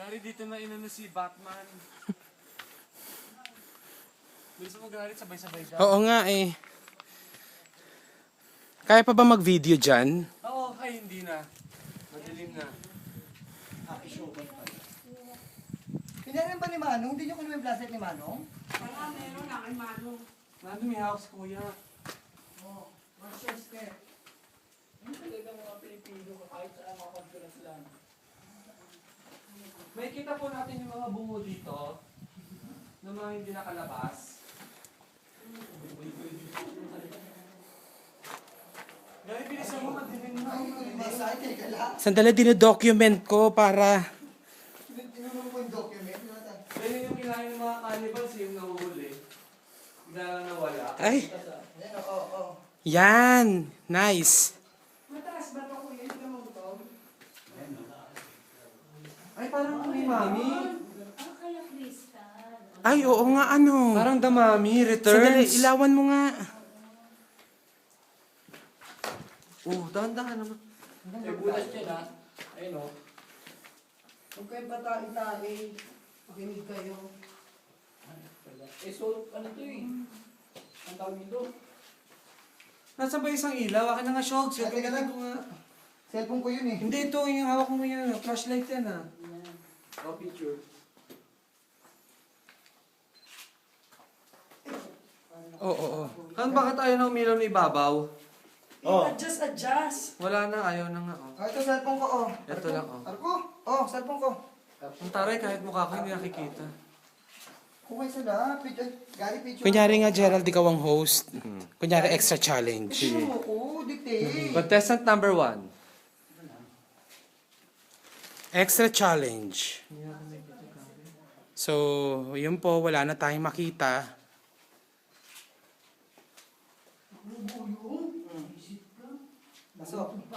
Gary, dito na inano si Batman. Bilis mo Gary, sabay-sabay dyan. Oo nga eh. Kaya pa ba mag-video dyan? Oo, ay hindi na. Madilim na. Pinarin ba ni Manong? Hindi nyo kunin yung plastic ni Manong? Wala, meron na kay Manong. Nandun may house, kuya. Oo. Marshall step. May kita po natin yung mga bungo dito. Na mga hindi nakalabas. Gary, bilisan mo, madilim na. Hindi sa akin, teka lang. Sandali, dinodocument ko para... Tinulong mo yung document natin. Ganyan yung kinain ng mga cannibals, yung nahuhuli. Bigla lang nawala. Ay, Yan, oo. yan. Nice. Mataas ba ito kuya? Hindi ka magutog? Ay, parang kung mami. Ah, kaya crystal. Ay, oo nga, ano. Parang the mami Sandali, returns. ilawan mo nga. Oh, dahan-dahan naman. Eh, bulas yan ha. Ayun o. Huwag kayong patain-tae. Makinig kayo. Eh, so, ano to eh? Ang tawag nito? Nasaan ba isang ilaw? Akin na nga, Shogs. Ay, teka lang. Ko nga. Cellphone ko yun eh. Hindi, ito. Yung hawak mo yan. Flashlight yan, ah. Oh, picture. Oo, oo. Kan bakit ayaw na umilaw na ibabaw? Adjust. Wala na, ayaw na nga, oh. Ah, ito cellphone ko, oh. Ito lang, oh. Arko? Oh, cellphone ko. Ang taray, kahit mukha ko hindi nakikita. Kung kayo sila, picture. Gary, picture. Kunyari nga, Gerald, ikaw ang host. Kunyari, extra challenge. Picture mo ko, dite. Contestant number 1. Extra challenge. So, yun po, wala na tayong makita. Pasok.